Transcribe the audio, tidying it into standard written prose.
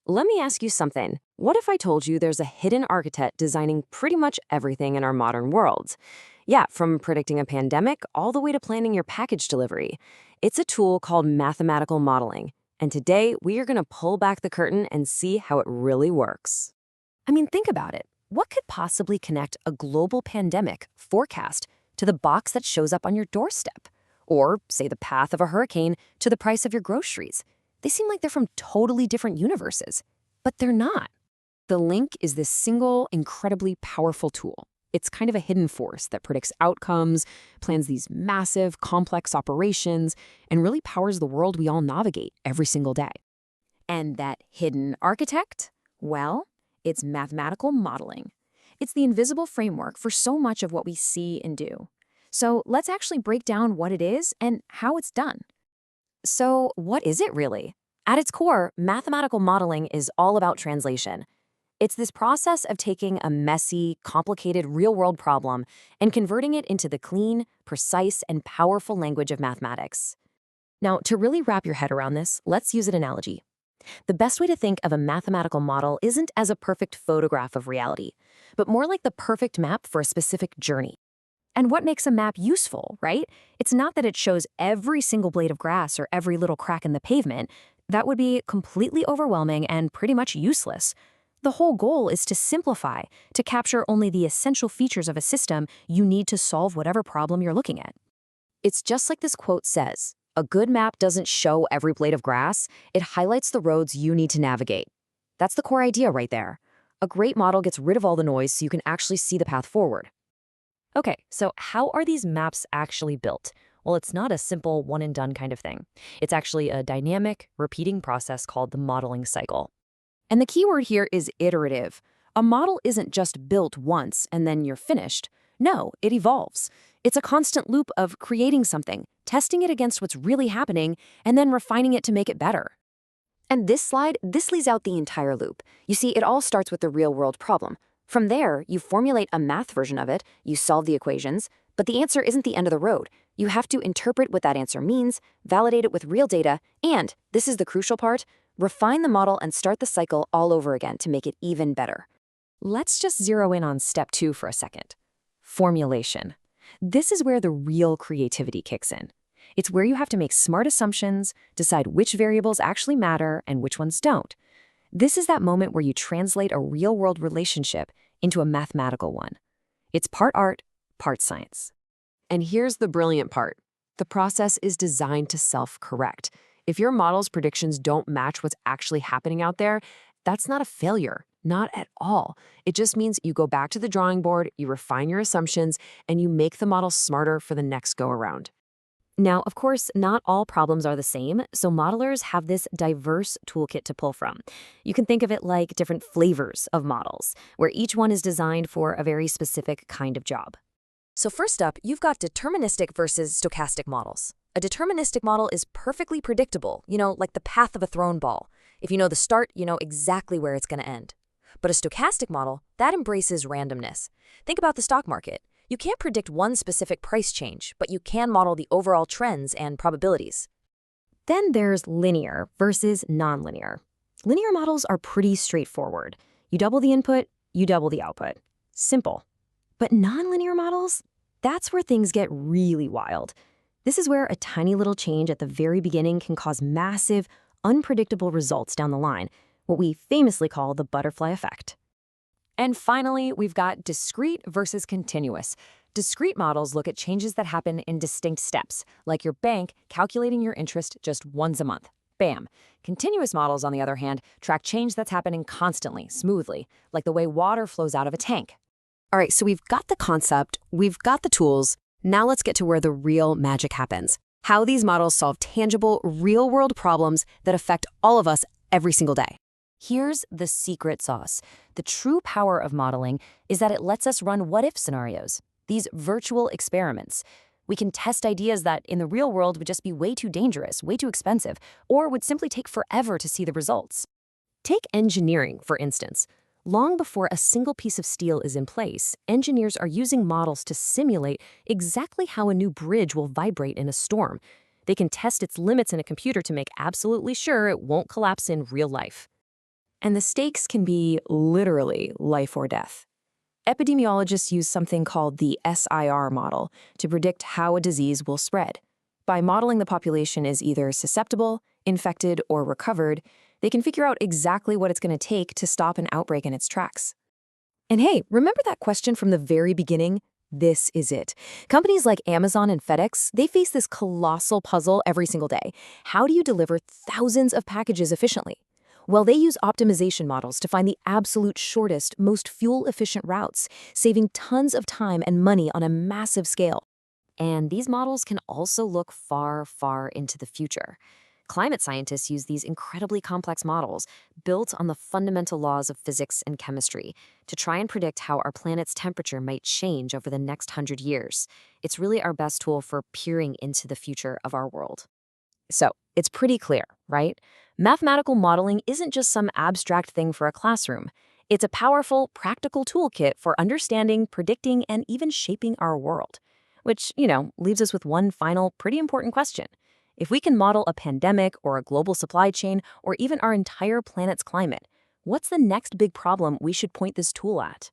Let me ask you something. What if I told you there's a hidden architect designing pretty much everything in our modern world? Yeah, from predicting a pandemic all the way to planning your package delivery. It's a tool called mathematical modeling. And today, we are going to pull back the curtain and see how it really works. I mean, think about it. What could possibly connect a global pandemic forecast to the box that shows up on your doorstep? Or, say, the path of a hurricane to the price of your groceries? They seem like they're from totally different universes, but they're not. The link is this single, incredibly powerful tool. It's kind of a hidden force that predicts outcomes, plans these massive, complex operations, and really powers the world we all navigate every single day. And that hidden architect? Well, it's mathematical modeling. It's the invisible framework for so much of what we see and do. So let's actually break down what it is and how it's done. So, what is it really? At its core, mathematical modeling is all about translation. It's this process of taking a messy, complicated real-world problem and converting it into the clean, precise, and powerful language of mathematics. Now, to really wrap your head around this, let's use an analogy. The best way to think of a mathematical model isn't as a perfect photograph of reality, but more like the perfect map for a specific journey. And what makes a map useful, right? It's not that it shows every single blade of grass or every little crack in the pavement. That would be completely overwhelming and pretty much useless. The whole goal is to simplify, to capture only the essential features of a system you need to solve whatever problem you're looking at. It's just like this quote says, a good map doesn't show every blade of grass, it highlights the roads you need to navigate. That's the core idea right there. A great model gets rid of all the noise so you can actually see the path forward. Okay, so how are these maps actually built? Well, it's not a simple one-and-done kind of thing. It's actually a dynamic, repeating process called the modeling cycle. And the key word here is iterative. A model isn't just built once and then you're finished. No, it evolves. It's a constant loop of creating something, testing it against what's really happening, and then refining it to make it better. And this lays out the entire loop. You see, it all starts with the real-world problem. From there, you formulate a math version of it, you solve the equations, but the answer isn't the end of the road. You have to interpret what that answer means, validate it with real data, and, this is the crucial part, refine the model and start the cycle all over again to make it even better. Let's just zero in on step 2 for a second. Formulation. This is where the real creativity kicks in. It's where you have to make smart assumptions, decide which variables actually matter and which ones don't. This is that moment where you translate a real-world relationship into a mathematical one. It's part art, part science. And here's the brilliant part. The process is designed to self-correct. If your model's predictions don't match what's actually happening out there, that's not a failure, not at all. It just means you go back to the drawing board, you refine your assumptions, and you make the model smarter for the next go-around. Now, of course, not all problems are the same, so modelers have this diverse toolkit to pull from. You can think of it like different flavors of models, where each one is designed for a very specific kind of job. So first up, you've got deterministic versus stochastic models. A deterministic model is perfectly predictable, like the path of a thrown ball. If you know the start, you know exactly where it's going to end. But a stochastic model, that embraces randomness. Think about the stock market. You can't predict one specific price change, but you can model the overall trends and probabilities. Then there's linear versus nonlinear. Linear models are pretty straightforward. You double the input, you double the output. Simple. But nonlinear models? That's where things get really wild. This is where a tiny little change at the very beginning can cause massive, unpredictable results down the line, what we famously call the butterfly effect. And finally, we've got discrete versus continuous. Discrete models look at changes that happen in distinct steps, like your bank calculating your interest just once a month. Bam. Continuous models, on the other hand, track change that's happening constantly, smoothly, like the way water flows out of a tank. All right, so we've got the concept, we've got the tools. Now let's get to where the real magic happens. How these models solve tangible, real-world problems that affect all of us every single day. Here's the secret sauce. The true power of modeling is that it lets us run what-if scenarios, these virtual experiments. We can test ideas that in the real world would just be way too dangerous, way too expensive, or would simply take forever to see the results. Take engineering, for instance. Long before a single piece of steel is in place, engineers are using models to simulate exactly how a new bridge will vibrate in a storm. They can test its limits in a computer to make absolutely sure it won't collapse in real life. And the stakes can be literally life or death. Epidemiologists use something called the SIR model to predict how a disease will spread. By modeling the population is either susceptible, infected, or recovered, they can figure out exactly what it's going to take to stop an outbreak in its tracks. And hey, remember that question from the very beginning? This is it. Companies like Amazon and FedEx, they face this colossal puzzle every single day. How do you deliver thousands of packages efficiently? Well, they use optimization models to find the absolute shortest, most fuel-efficient routes, saving tons of time and money on a massive scale. And these models can also look far, far into the future. Climate scientists use these incredibly complex models, built on the fundamental laws of physics and chemistry, to try and predict how our planet's temperature might change over the next 100 years. It's really our best tool for peering into the future of our world. So, it's pretty clear, right? Mathematical modeling isn't just some abstract thing for a classroom. It's a powerful, practical toolkit for understanding, predicting, and even shaping our world. Which, leaves us with one final, pretty important question. If we can model a pandemic or a global supply chain or even our entire planet's climate, what's the next big problem we should point this tool at?